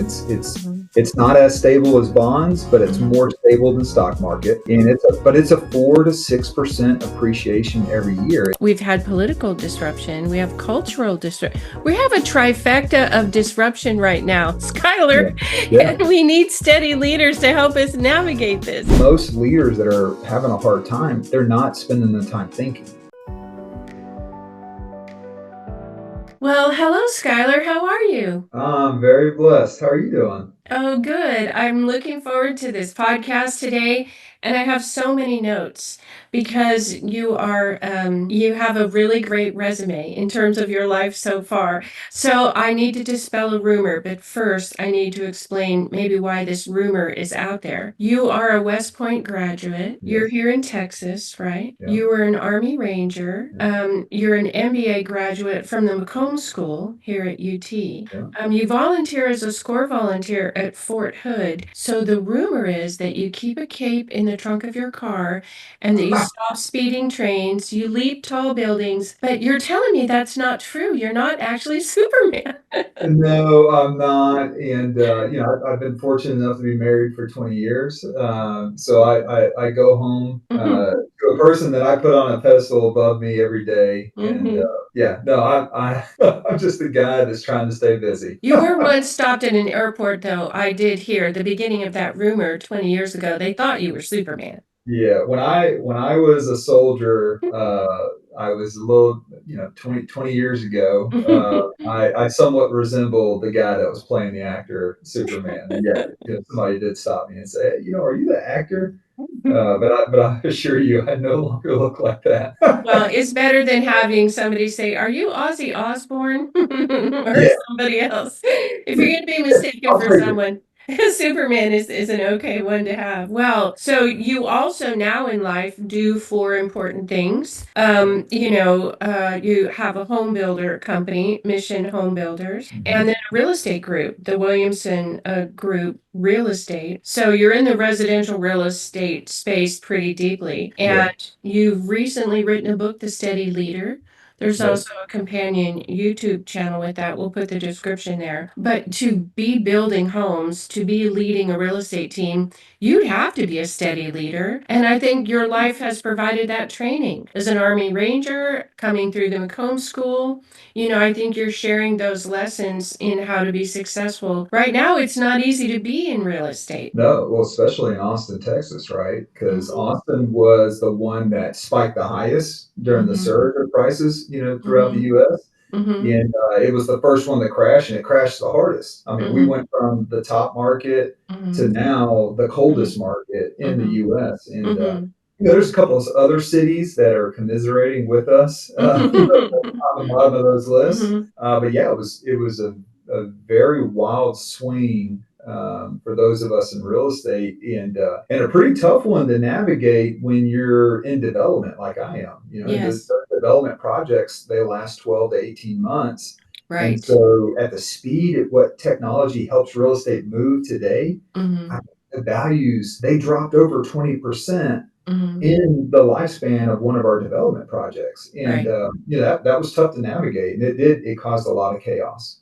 It's not as stable as bonds, but it's more stable than stock market. And it's a 4 to 6% appreciation every year. We've had political disruption. We have cultural disruption. We have a trifecta of disruption right now, Skyler. Yeah. And we need steady leaders to help us navigate this. Most leaders that are having a hard time, they're not spending the time thinking. Well, hello, Schuyler. How are you? I'm very blessed. How are you doing? Oh, good. I'm looking forward to this podcast today, and I have so many notes because you have a really great resume in terms of your life so far. So I need to dispel a rumor, but first I need to explain maybe why this rumor is out there. You are a West Point graduate. Yes. You're here in Texas, right? Yeah. You were an Army Ranger. Yeah. You're an MBA graduate from the McCombs School here at UT. Yeah. You volunteer as a SCORE volunteer at Fort Hood. So the rumor is that you keep a cape in the trunk of your car and that you stop speeding trains, you leap tall buildings, but you're telling me that's not true. You're not actually Superman. No, I'm not. And, I've been fortunate enough to be married for 20 years. So I go home to a person that I put on a pedestal above me every day. And I'm just a guy that's trying to stay busy. You were once stopped at an airport, though. I did hear the beginning of that rumor 20 years ago. They thought you were Superman. Yeah, when I was a soldier, I was a little, 20 years ago. I somewhat resembled the guy that was playing the actor Superman. And somebody did stop me and say, "Hey, are you the actor?" But I assure you, I no longer look like that. Well, it's better than having somebody say, "Are you Ozzy Osbourne?" or somebody else. If you're going to be mistaken for someone, Superman is an okay one to have. Well, so you also now in life do 4 important things. You have a home builder company, Mission Home Builders, and then a real estate group, the Williamson Group Real Estate. So you're in the residential real estate space pretty deeply. And you've recently written a book, The Steady Leader. There's also a companion YouTube channel with that. We'll put the description there. But to be building homes, to be leading a real estate team, you'd have to be a steady leader. And I think your life has provided that training. As an Army Ranger, coming through the McCombs School, I think you're sharing those lessons in how to be successful. Right now, it's not easy to be in real estate. No, well, especially in Austin, Texas, right? Because Austin was the one that spiked the highest during the surge of prices, throughout the U.S. And it was the first one that crashed, and it crashed the hardest. I mean, we went from the top market to now the coldest market in the U.S. And there's a couple of other cities that are commiserating with us on the bottom of those lists. But yeah, it was a very wild swing for those of us in real estate, and a pretty tough one to navigate when you're in development like I am. Those development projects, they last 12 to 18 months. Right. And so at the speed at what technology helps real estate move today, the values, they dropped over 20% in the lifespan of one of our development projects. And that was tough to navigate, and it caused a lot of chaos.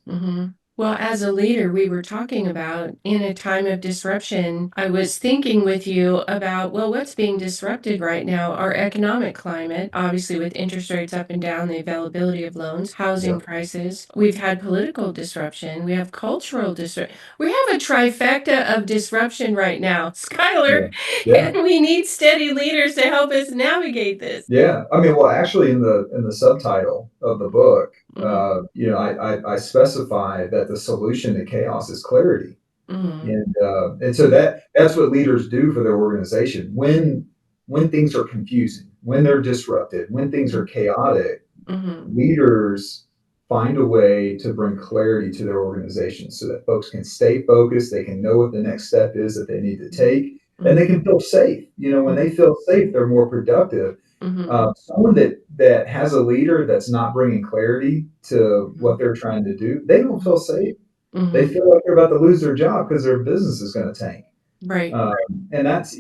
Well, as a leader, we were talking about in a time of disruption, I was thinking with you about, well, what's being disrupted right now? Our economic climate, obviously with interest rates up and down, the availability of loans, housing prices. We've had political disruption. We have cultural disruption. We have a trifecta of disruption right now, Schuyler. And we need steady leaders to help us navigate this. Yeah. I mean, well, actually in the subtitle of the book, I specify that the solution to chaos is clarity. And so that's what leaders do for their organization. When things are confusing, when they're disrupted, when things are chaotic, leaders find a way to bring clarity to their organization so that folks can stay focused, they can know what the next step is that they need to take, and they can feel safe. When they feel safe, they're more productive. Someone that has a leader that's not bringing clarity to what they're trying to do, they don't feel safe. They feel like they're about to lose their job because their business is going to tank. Right. And that's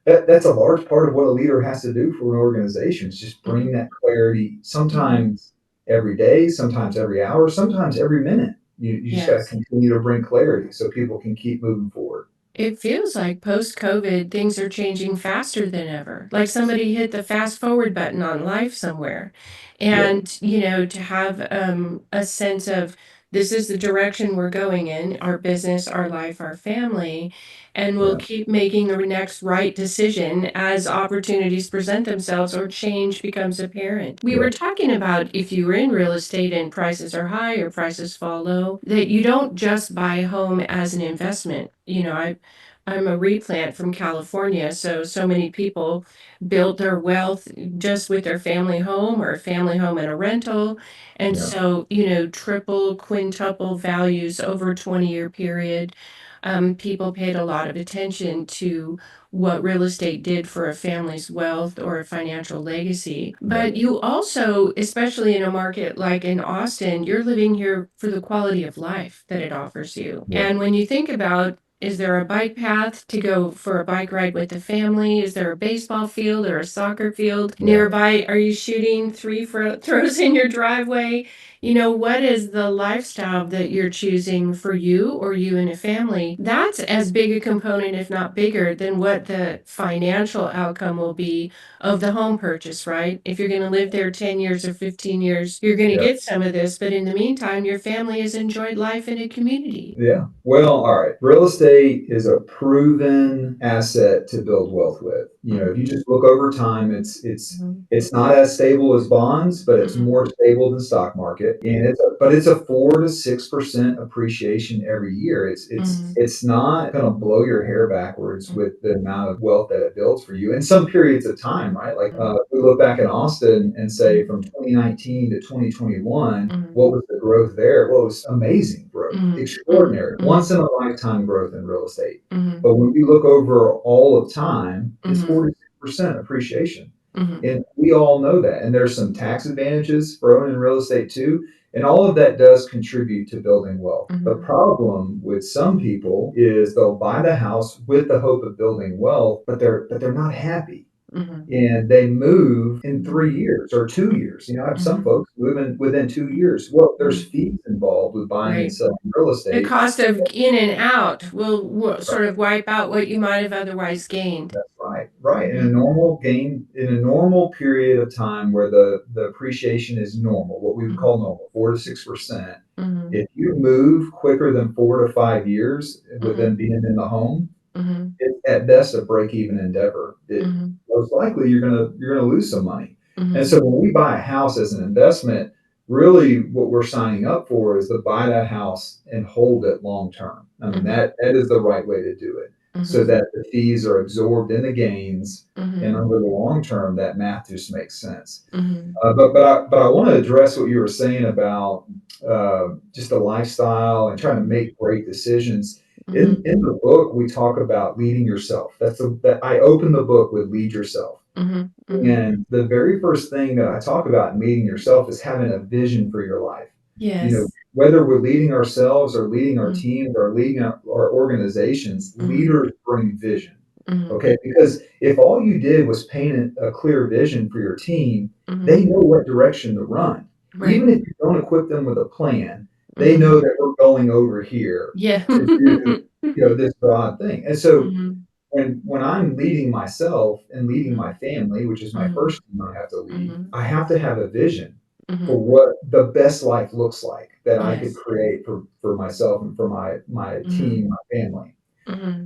that's a large part of what a leader has to do for an organization, is just bring that clarity. Sometimes every day, sometimes every hour, sometimes every minute. You just got to Yes. continue to bring clarity so people can keep moving forward. It feels like post-COVID, things are changing faster than ever. Like somebody hit the fast forward button on life somewhere. Yeah, And, to have a sense of this is the direction we're going in, our business, our life, our family, and we'll yeah, keep making the next right decision as opportunities present themselves or change becomes apparent. We yeah, were talking about if you were in real estate and prices are high or prices fall low, that you don't just buy a home as an investment. I'm a replant from California, so many people built their wealth just with their family home or a family home and a rental. And yeah, so, triple, quintuple values over a 20-year period. People paid a lot of attention to what real estate did for a family's wealth or a financial legacy. yeah, But you also, especially in a market like in Austin, you're living here for the quality of life that it offers you. yeah, And when you think about is there a bike path to go for a bike ride with the family? Is there a baseball field or a soccer field yeah, nearby? Are you shooting throws in your driveway? What is the lifestyle that you're choosing for you or you and a family? That's as big a component, if not bigger, than what the financial outcome will be of the home purchase, right? If you're going to live there 10 years or 15 years, you're going to yeah. get some of this. But in the meantime, your family has enjoyed life in a community. Yeah. Well, all right. Real estate is a proven asset to build wealth with. If you Mhm. just look over time, it's it's Mhm. it's not as stable as bonds, but it's Mhm. more stable than stock market. And it's a 4 to 6% appreciation every year. Mhm. It's not gonna blow your hair backwards Mhm. with the amount of wealth that it builds for you in some periods of time, right? Like if we look back in Austin and say Mhm. from 2019 to 2021, Mhm. what was the growth there? Well, it was amazing growth, Mhm. Mhm. extraordinary, once Mhm. in a lifetime growth in real estate. Mhm. But when you look over all of time, it's Mhm. 46% appreciation. Mhm. And we all know that. And there's some tax advantages for owning real estate too. And all of that does contribute to building wealth. The Mhm. problem with some people is they'll buy the house with the hope of building wealth, but they're not happy Mhm. and they move in Mhm. 3 years or 2 years. I have some Mhm. folks moving within 2 years. Well, there's Mhm. fees involved with buying and Right. selling real The estate. cost of in and out will sort of wipe out what you might have otherwise gained. That's right. Right. In a Mhm. normal game, in a normal period of time where the appreciation is normal, what we would Mhm. call normal, 4 to 6%. Mhm. If you move quicker than 4 to 5 years within Mhm. being in the home, Mhm. it's at best a break-even endeavor. Mhm. Most likely you're gonna lose some money. And Mhm. so when we buy a house as an investment, really what we're signing up for is to buy that house and hold it long term. I mean, Mhm. that is the right way to do it so Mhm. that the fees are absorbed in the gains. And Mhm. over the long term, that math just makes sense. Mhm. But I want to address what you were saying about just the lifestyle and trying to Mhm. make great decisions. In Mhm. in the book, we talk about leading yourself. That I open the book with lead yourself. Mhm. Mhm. And the very first thing that I talk about in leading yourself is having a vision for your life. Yes. Whether we're leading ourselves or leading our Mhm. teams or leading our organizations, Mhm. leaders bring vision. Mhm. Okay, because if all you did was paint a clear vision for your team, Mhm. they know what direction to run. Right. Even if you don't equip them with a plan, they Mhm. know that we're going over here Yeah. to do, this broad thing. And so Mhm. when I'm leading myself and leading my Mhm. family, which is my Mhm. first team I have to lead, Mhm. I have to have a vision for Mhm. what the best life looks like that I could Yes. create for myself and for my team, Mhm. my family. Mhm.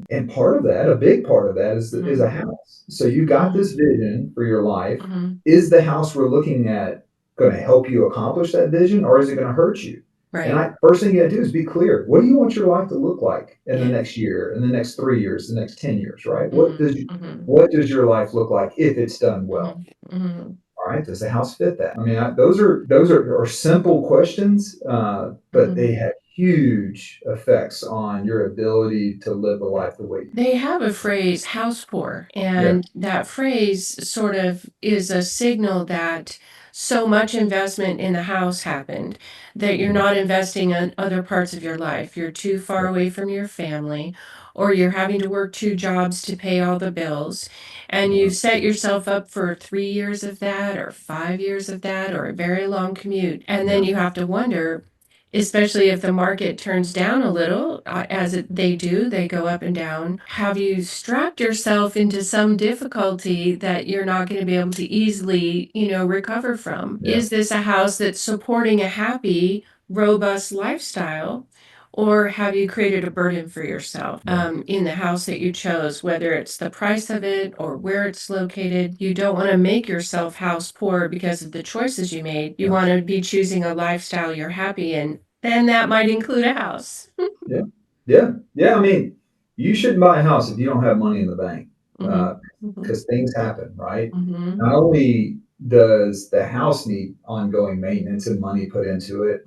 And part of that, a big part of that is a Mhm. house. So you got Mhm. this vision for your life. Mhm. Is the house we're looking at going to help you accomplish that vision, or is it going to hurt you? And Right. I first thing you got to do is be clear. What do you want your life to look like in the Yes. next year, in the next 3 years, the next 10 years? Right? Mhm. Mhm. What does your life look like if it's done well? Mhm. Mhm. All right, does the house fit that? I mean, those are simple questions, but they Mhm. have huge effects on your ability to live a life the way you They have a phrase, house poor, yeah, and that phrase sort of is a signal that so much investment in the house happened that you're mhm, not investing in other parts of your life. You're too far yeah, away from your family, or you're having to work two jobs to pay all the bills. And yeah, you've set yourself up for 3 years of that, or 5 years of that, or a very long commute. And then yeah, you have to wonder, especially if the market turns down a little, they do, they go up and down. Have you strapped yourself into some difficulty that you're not going to be able to easily, recover from? Yeah. Is this a house that's supporting a happy, robust lifestyle? Or have you created a burden for yourself in the house that you chose, whether it's the price of it or where it's located? You don't want to make yourself house poor because of the choices you made. You want to be choosing a lifestyle you're happy in. Then that might include a house. Yeah. Yeah. Yeah. I mean, you shouldn't buy a house if you don't have money in the bank, because things happen, right? Not only does the house need ongoing maintenance and money put into it,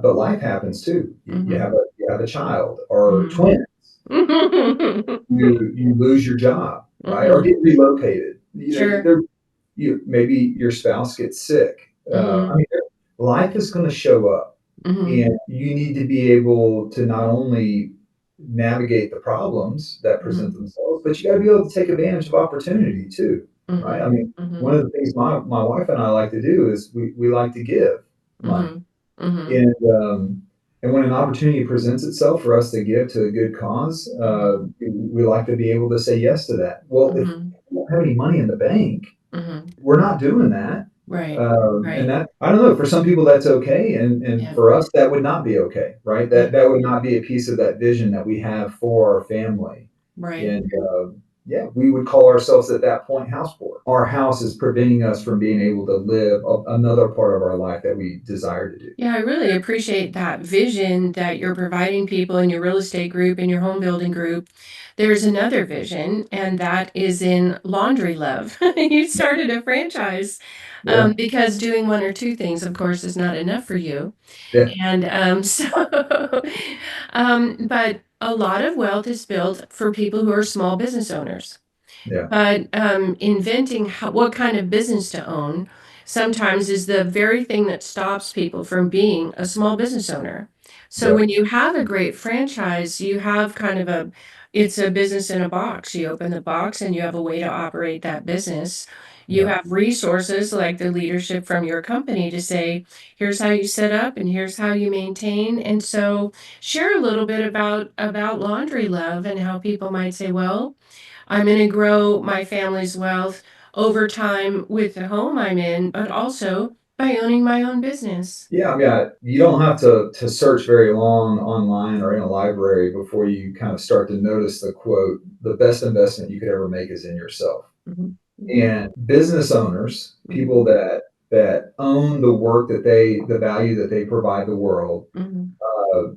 but life happens too. You have a child or twins. You lose your job, right? Or get relocated. Sure. Maybe your spouse gets sick. I mean, life is going to show up. And you need to be able to not only navigate the problems that present themselves, but you got to be able to take advantage of opportunity too, right? I mean, one of the things my wife and I like to do is we like to give money. And when an opportunity presents itself for us to give to a good cause, we like to be able to say yes to that. Well, if we don't have any money in the bank, we're not doing that. Right. And that, I don't know, for some people that's okay. And for us, that would not be okay, right? That would not be a piece of that vision that we have for our family. Right. And we would call ourselves at that point house poor. Our house is preventing us from being able to live another part of our life that we desire to do. Yeah, I really appreciate that vision that you're providing people in your real estate group and your home building group. There's another vision, and that is in Laundry Love. You started a franchise because doing one or two things, of course, is not enough for you. Yeah. And but a lot of wealth is built for people who are small business owners. Yeah. But inventing what kind of business to own sometimes is the very thing that stops people from being a small business owner. So when you have a great franchise, you have it's a business in a box. You open the box and you have a way to operate that business. You have resources like the leadership from your company to say, here's how you set up and here's how you maintain. And so share a little bit about Laundry Love and how people might say, well, I'm going to grow my family's wealth over time with the home I'm in, but also by owning my own business. Yeah, I mean, you don't have to search very long online or in a library before you kind of start to notice the quote, the best investment you could ever make is in yourself. And business owners, people that own the work the value that they provide the world,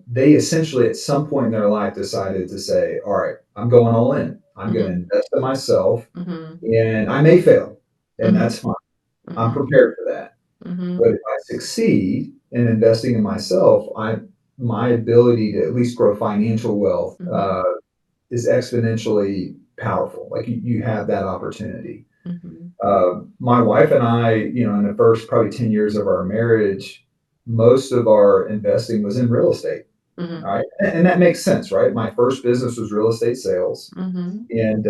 they essentially at some point in their life decided to say, all right, I'm going all in. I'm going to invest in myself and I may fail and that's fine. I'm prepared for that. But if I succeed in investing in myself, my ability to at least grow financial wealth is exponentially powerful. Like you have that opportunity. My wife and I, in the first probably 10 years of our marriage, most of our investing was in real estate. Right. And that makes sense, right? My first business was real estate sales. And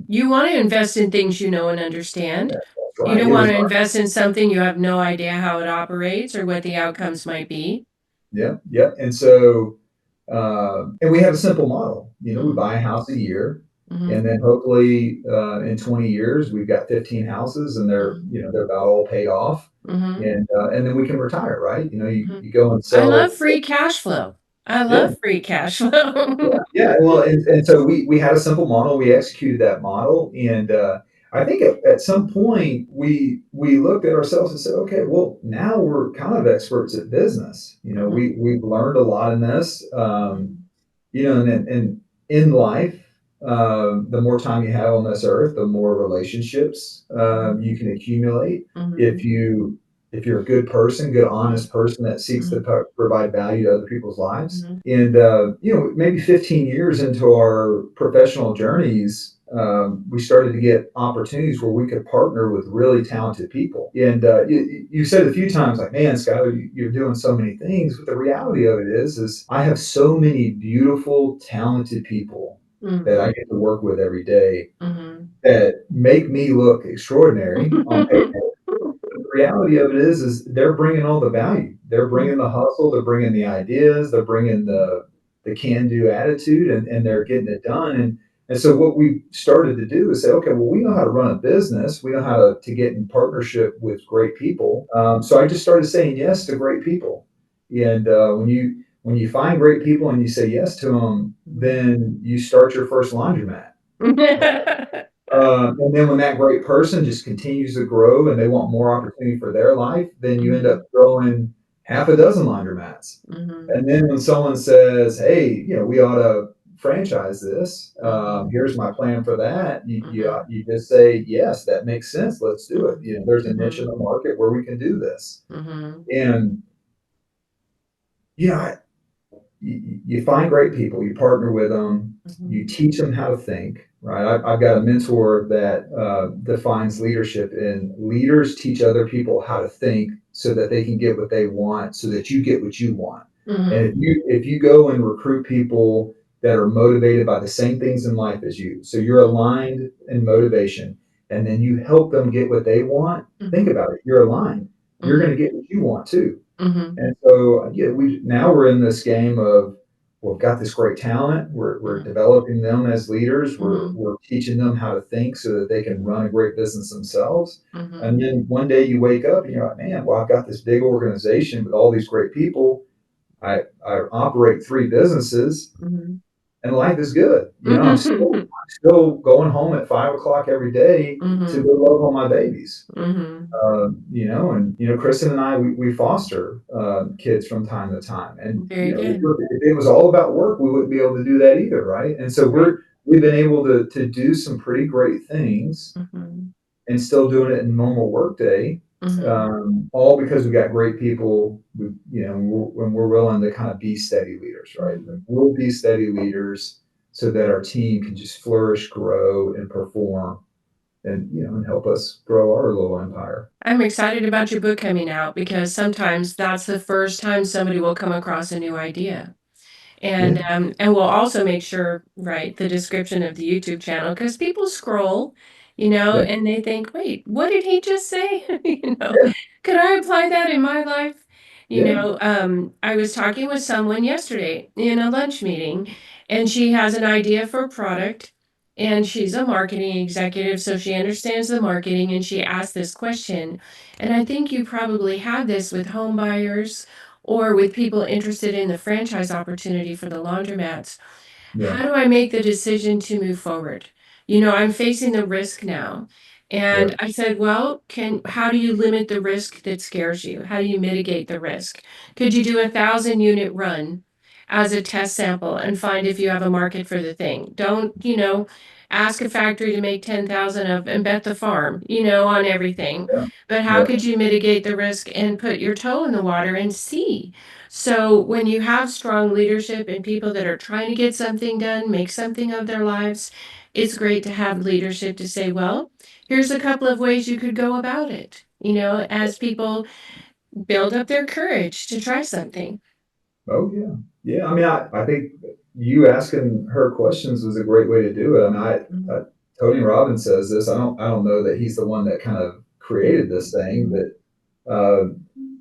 you want to invest in things you know and understand. Right. You don't want to invest in something you have no idea how it operates or what the outcomes might be. Yeah. And so, and we have a simple model. We buy a house a year. And then hopefully in 20 years, we've got 15 houses and they're about all paid off. And then we can retire, right? You go and sell. I love free cash flow. I love free cash flow. Yeah. Well, and so we had a simple model. We executed that model. And I think at some point we looked at ourselves and said, okay, well, now we're kind of experts at business. We've learned a lot in this, and in life, the more time you have on this earth, the more relationships you can accumulate. If you're a good person, good, honest person that seeks to provide value to other people's lives. And, maybe 15 years into our professional journeys, we started to get opportunities where we could partner with really talented people. And you said a few times, like, man, Skyler, you're doing so many things. But the reality of it is I have so many beautiful, talented people that I get to work with every day that make me look extraordinary on paper. The reality of it is they're bringing all the value. They're bringing the hustle, they're bringing the ideas, they're bringing the can-do attitude, and they're getting it done. And so what we started to do is say, okay, well, we know how to run a business. We know how to get in partnership with great people. So I just started saying yes to great people. And when you find great people and you say yes to them, then you start your first laundromat. And then when that great person just continues to grow and they want more opportunity for their life, then you end up growing half a dozen laundromats. And then when someone says, hey, we ought to franchise this, here's my plan for that, you just say, yes, that makes sense. Let's do it. There's a niche in the market where we can do this. And, I, you find great people, you partner with them, you teach them how to think, right? I've got a mentor that defines leadership, and leaders teach other people how to think so that they can get what they want, so that you get what you want. And if you go and recruit people that are motivated by the same things in life as you, so you're aligned in motivation, and then you help them get what they want, think about it, you're aligned. You're going to get what you want too. And so, we're in this game of, we've got this great talent. We're developing them as leaders. We're teaching them how to think so that they can run a great business themselves. And then one day you wake up and you're like, man, well, I've got this big organization with all these great people. I operate 3 businesses, and life is good. I'm still going home at 5 o'clock every day to go love on my babies. Kristen and I, we foster kids from time to time. And Very good. if it was all about work, we wouldn't be able to do that either, right? And so we've been able to do some pretty great things and still doing it in normal workday. All because we got great people. When we're willing to kind of be steady leaders, right? We'll be steady leaders so that our team can just flourish, grow, and perform, and help us grow our little empire. I'm excited about your book coming out, because sometimes that's the first time somebody will come across a new idea. And we'll also make sure, right, the description of the YouTube channel, because people scroll, Yeah. and they think, wait, what did he just say? Yeah. Could I apply that in my life? Yeah. I was talking with someone yesterday in a lunch meeting, and she has an idea for a product, and she's a marketing executive, so she understands the marketing, and she asked this question. And I think you probably have this with home buyers or with people interested in the franchise opportunity for the laundromats. Yeah. How do I make the decision to move forward? I'm facing the risk now. And Yeah. I said, well, how do you limit the risk that scares you? How do you mitigate the risk? Could you do 1,000-unit run as a test sample and find if you have a market for the thing? Don't, ask a factory to make 10,000 of and bet the farm, on everything. Yeah. But how Yeah. could you mitigate the risk and put your toe in the water and see? So when you have strong leadership and people that are trying to get something done, make something of their lives, it's great to have leadership to say, well, here's a couple of ways you could go about it, as people build up their courage to try something. Oh yeah. Yeah. I mean, I think you asking her questions was a great way to do it. I mean, Tony Robbins says this. I don't know that he's the one that kind of created this thing, but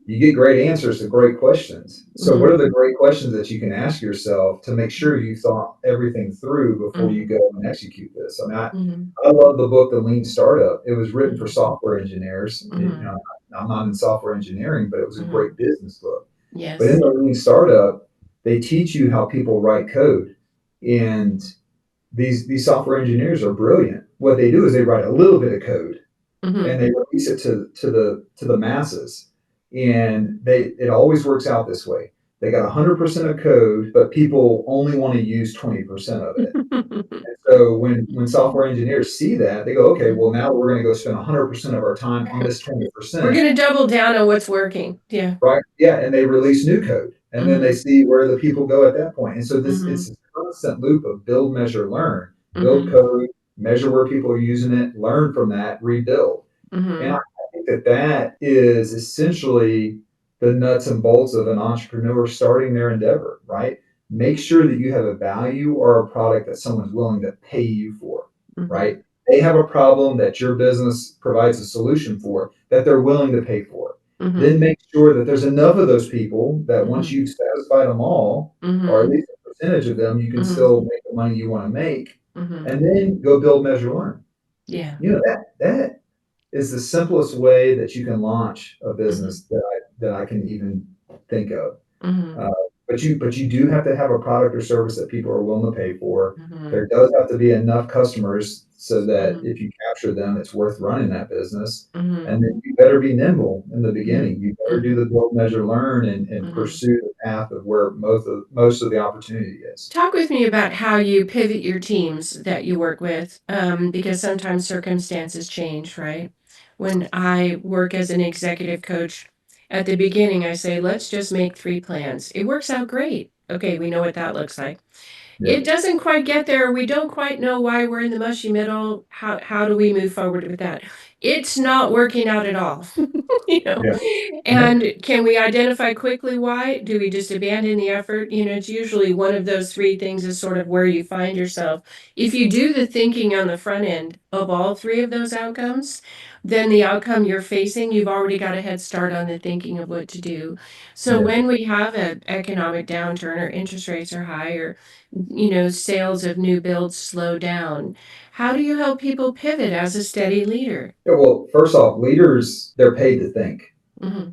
you get great answers to great questions. So what are the great questions that you can ask yourself to make sure you thought everything through before you go and execute this? I mean, I love the book, The Lean Startup. It was written for software engineers. I'm not in software engineering, but it was a great business book. But in Yes. the Lean Startup, they teach you how people write code. And these software engineers are brilliant. What they do is they write a little bit of code and they release it to the masses. And it always works out this way. They got 100% of code, but people only want to use 20% of it. And so when software engineers see that, they go, okay, well, now we're going to go spend 100% of our time on this 20%. We're going to double down on what's working. Yeah. Right. Yeah. And they release new code, and then they see where the people go at that point. And so it's a constant loop of build, measure, learn, build code, measure where people are using it, learn from that, rebuild. And I think that is essentially the nuts and bolts of an entrepreneur starting their endeavor, right? Make sure that you have a value or a product that someone's willing to pay you for, right? they have a problem that your business provides a solution for, that they're willing to pay for. Then make sure that there's enough of those people that once you've satisfied them all, or at least a percentage of them, you can still make the money you want to make, and then go build, measure, learn. Yeah. That is the simplest way that you can launch a business that I can even think of. But you do have to have a product or service that people are willing to pay for. There does have to be enough customers so that if you capture them, it's worth running that business. And then you better be nimble in the beginning. You better do the build, measure, learn, and pursue the path of where most of the opportunity is. Talk with me about how you pivot your teams that you work with, because sometimes circumstances change, right? When I work as an executive coach, at the beginning, I say, let's just make 3 plans. It works out great. Okay, we know what that looks like. Yeah. It doesn't quite get there. We don't quite know why we're in the mushy middle. How do we move forward with that? It's not working out at all. Yeah. And can we identify quickly why? Do we just abandon the effort? It's usually one of those 3 things is sort of where you find yourself. If you do the thinking on the front end of all 3 of those outcomes, then the outcome you're facing, you've already got a head start on the thinking of what to do. So Yeah. when we have an economic downturn or interest rates are high or sales of new builds slow down, how do you help people pivot as a steady leader? Yeah, well, first off, leaders, they're paid to think.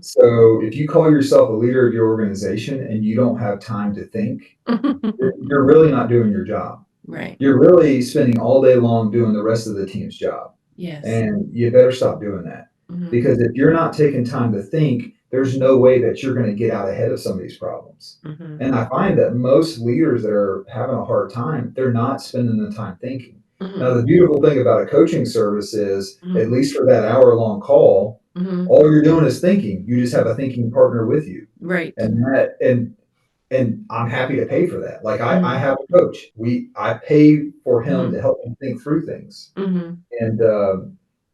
So if you call yourself a leader of your organization and you don't have time to think, you're really not doing your job. Right. You're really spending all day long doing the rest of the team's job. Yes. And you better stop doing that. Because if you're not taking time to think, there's no way that you're going to get out ahead of some of these problems. And I find that most leaders that are having a hard time, they're not spending the time thinking. Now, the beautiful thing about a coaching service is, at least for that hour-long call, all you're doing is thinking. You just have a thinking partner with you. Right. And I'm happy to pay for that. Like I have a coach. I pay for him to help me think through things.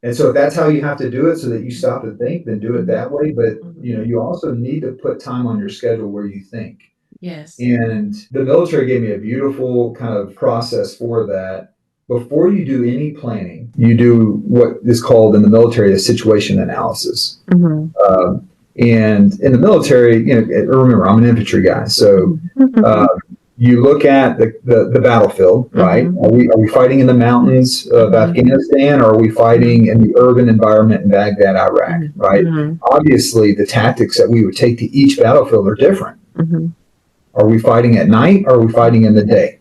And so if that's how you have to do it so that you stop and think, then do it that way. But you also need to put time on your schedule where you think. Yes. And the military gave me a beautiful kind of process for that. Before you do any planning, you do what is called in the military a situation analysis. And in the military, remember, I'm an infantry guy, so you look at the battlefield, right? Are we fighting in the mountains of Afghanistan, or are we fighting in the urban environment in Baghdad, Iraq, right? Obviously, the tactics that we would take to each battlefield are different. Are we fighting at night, or are we fighting in the day?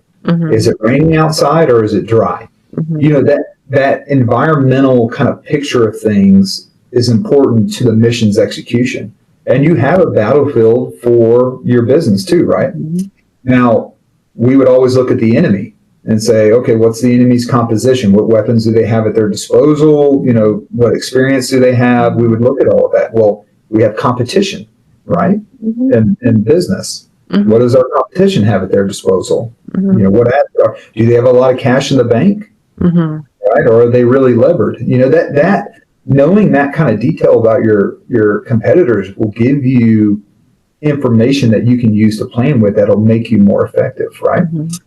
Is it raining outside, or is it dry? That environmental kind of picture of things is important to the mission's execution. And you have a battlefield for your business too, right? Now, we would always look at the enemy and say, okay, what's the enemy's composition? What weapons do they have at their disposal? What experience do they have? We would look at all of that. Well, we have competition, right? In business. What does our competition have at their disposal? Do they have a lot of cash in the bank? Right? Or are they really levered? That knowing that kind of detail about your competitors will give you information that you can use to plan with that'll make you more effective, right?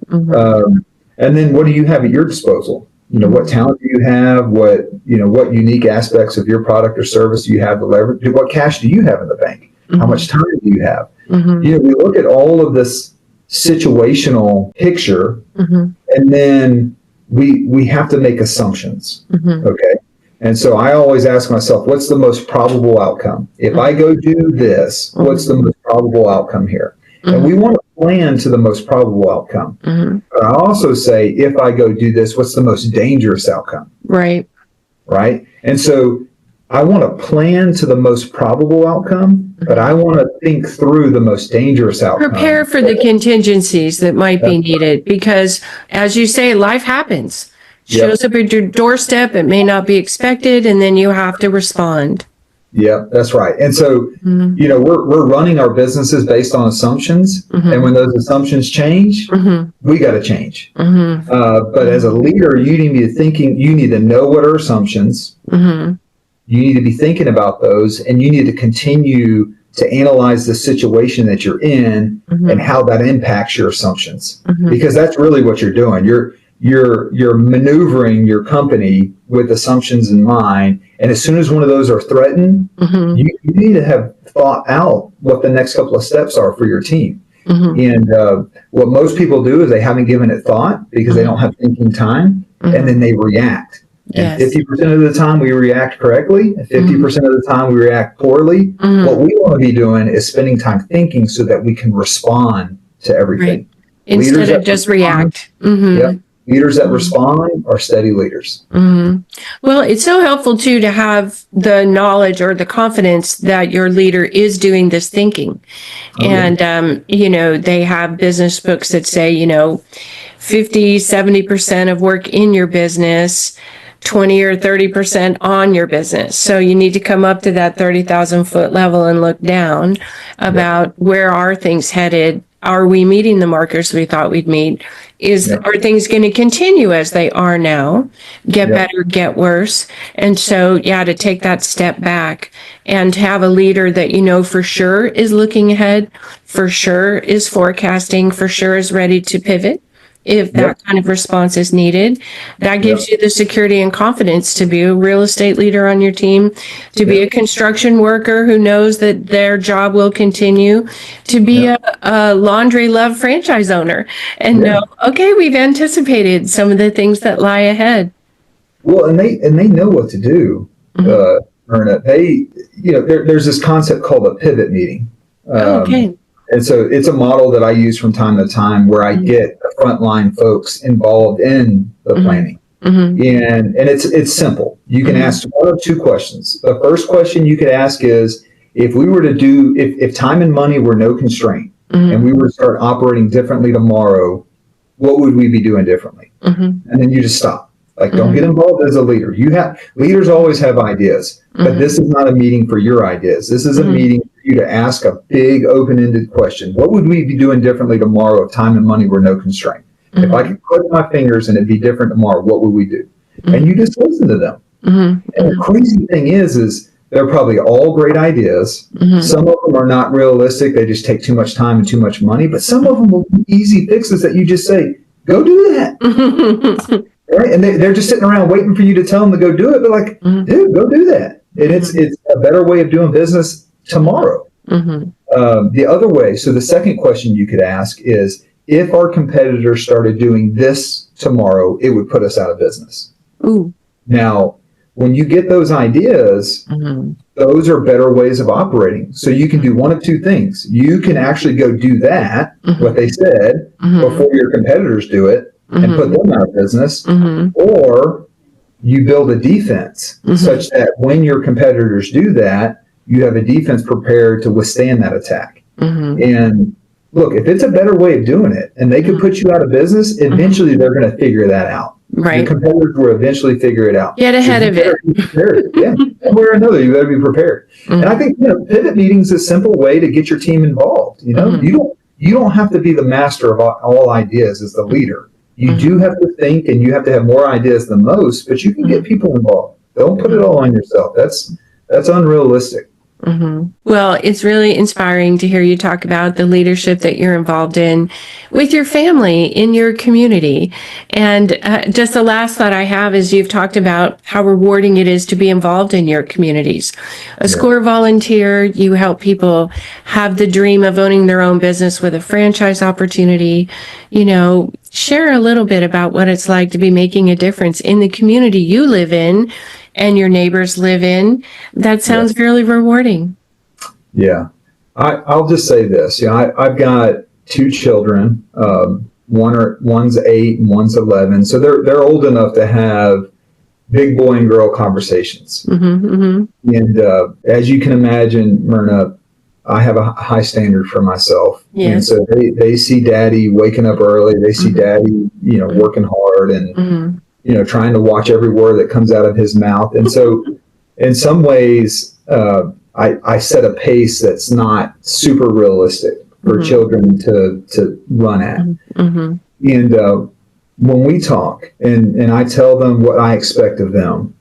And then what do you have at your disposal? What talent do you have? What unique aspects of your product or service do you have to leverage? What cash do you have in the bank? How much time do you have? We look at all of this situational picture, and then we have to make assumptions. Okay. And so I always ask myself, what's the most probable outcome? If I go do this, what's the most probable outcome here? And we want to plan to the most probable outcome. But I also say, if I go do this, what's the most dangerous outcome? Right. Right. And so I want to plan to the most probable outcome, but I want to think through the most dangerous outcome. Prepare for the contingencies that might be needed, because as you say, life happens. Shows up at your doorstep, it may not be expected, and then you have to respond. Yeah, that's right. And so, we're running our businesses based on assumptions, and when those assumptions change, we got to change. But as a leader, you need to know what are assumptions. You need to be thinking about those, and you need to continue to analyze the situation that you're in and how that impacts your assumptions, because that's really what you're doing. you're maneuvering your company with assumptions in mind. And as soon as one of those are threatened, you need to have thought out what the next couple of steps are for your team. And what most people do is they haven't given it thought because they don't have thinking time, and then they react. And 50% of the time we react correctly, and 50% of the time we react poorly. What we want to be doing is spending time thinking so that we can respond to everything. Right. Instead of just react. Yep. Leaders that respond are steady leaders. Well, it's so helpful too to have the knowledge or the confidence that your leader is doing this thinking. And, they have business books that say, 50, 70% of work in your business, 20 or 30% on your business. So you need to come up to that 30,000 foot level and look down about where are things headed. Are we meeting the markers we thought we'd meet? Are things going to continue as they are now, get better, get worse? And so, to take that step back and have a leader that for sure is looking ahead, for sure is forecasting, for sure is ready to pivot if that kind of response is needed. That gives you the security and confidence to be a real estate leader on your team, to be a construction worker who knows that their job will continue, to be a Laundry Love franchise owner and know, okay, we've anticipated some of the things that lie ahead. Well, and they know what to do, Myrna. There's this concept called a pivot meeting. Okay. And so it's a model that I use from time to time where I get the frontline folks involved in the planning. And it's simple. You can ask one of two questions. The first question you could ask is, if we were to do, if time and money were no constraint and we were to start operating differently tomorrow, what would we be doing differently? And then you just stop. Like, don't get involved as a leader. Leaders always have ideas, but this is not a meeting for your ideas. This is a meeting for you to ask a big open-ended question. What would we be doing differently tomorrow if time and money were no constraint? If I could click my fingers and it'd be different tomorrow, what would we do? And you just listen to them. And the crazy thing is they're probably all great ideas. Some of them are not realistic. They just take too much time and too much money. But some of them will be easy fixes that you just say, go do that. Right? And they're just sitting around waiting for you to tell them to go do it. But like, dude, go do that. And it's a better way of doing business tomorrow. The other way, so the second question you could ask is, if our competitors started doing this tomorrow, it would put us out of business. Now, when you get those ideas, those are better ways of operating. So you can do one of two things. You can actually go do that, what they said, before your competitors do it, and put them out of business, or you build a defense such that when your competitors do that, you have a defense prepared to withstand that attack. And look, if it's a better way of doing it and they could put you out of business, eventually they're going to figure that out. Right. Your competitors will eventually figure it out. Get ahead of it. One way or another, you better be prepared. And I think pivot meetings is a simple way to get your team involved. You don't have to be the master of all ideas as the leader. You do have to think, and you have to have more ideas than most, but you can get people involved. Don't put it all on yourself. That's unrealistic. Well, it's really inspiring to hear you talk about the leadership that you're involved in with your family, in your community. And just the last thought I have is you've talked about how rewarding it is to be involved in your communities. A SCORE volunteer, you help people have the dream of owning their own business with a franchise opportunity. Share a little bit about what it's like to be making a difference in the community you live in and your neighbors live in. That sounds really rewarding. Yeah. I'll just say this. I've got two children. One's 8 and one's 11. So they're old enough to have big boy and girl conversations. And as you can imagine, Myrna, I have a high standard for myself. And so they see daddy waking up early. They see daddy, working hard and, trying to watch every word that comes out of his mouth. And so in some ways, I set a pace that's not super realistic for children to run at. And when we talk and I tell them what I expect of them,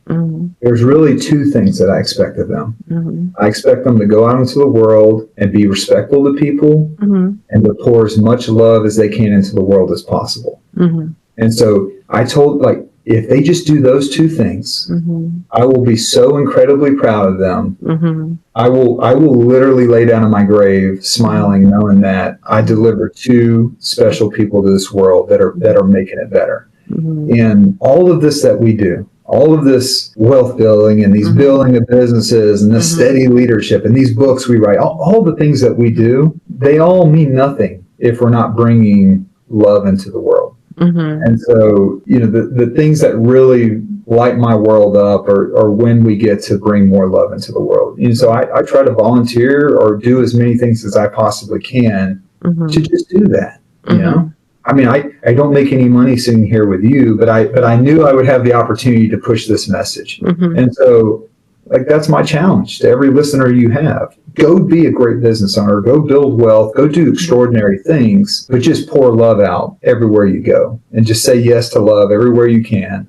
there's really two things that I expect of them. I expect them to go out into the world and be respectful to people and to pour as much love as they can into the world as possible. And so I told, like, if they just do those two things, Mm-hmm. I will be so incredibly proud of them. Mm-hmm. I will literally lay down in my grave smiling, knowing that I delivered two special people to this world that are making it better. Mm-hmm. And all of this that we do, all of this wealth building and these building of businesses and this steady leadership and these books we write, all the things that we do, they all mean nothing if we're not bringing love into the world. Mm-hmm. And so, the things that really light my world up are when we get to bring more love into the world. And so I try to volunteer or do as many things as I possibly can to just do that, you know? I mean, I don't make any money sitting here with you, but I knew I would have the opportunity to push this message. And so, like, that's my challenge to every listener you have. Go be a great business owner, go build wealth, go do extraordinary things, but just pour love out everywhere you go and just say yes to love everywhere you can.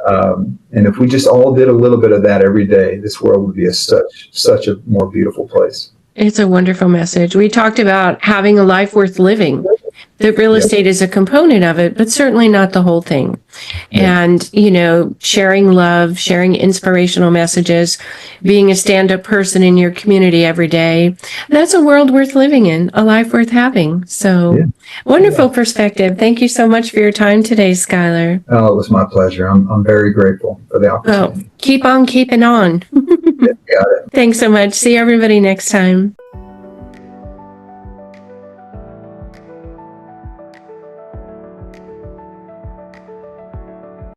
And if we just all did a little bit of that every day, this world would be such a more beautiful place. It's a wonderful message. We talked about having a life worth living. That real estate is a component of it, but certainly not the whole thing. And, sharing love, sharing inspirational messages, being a stand-up person in your community every day, that's a world worth living in, a life worth having. So wonderful perspective. Thank you so much for your time today, Skyler. Oh, it was my pleasure. I'm very grateful for the opportunity. Well, keep on keeping on. Got it. Thanks so much. See everybody next time.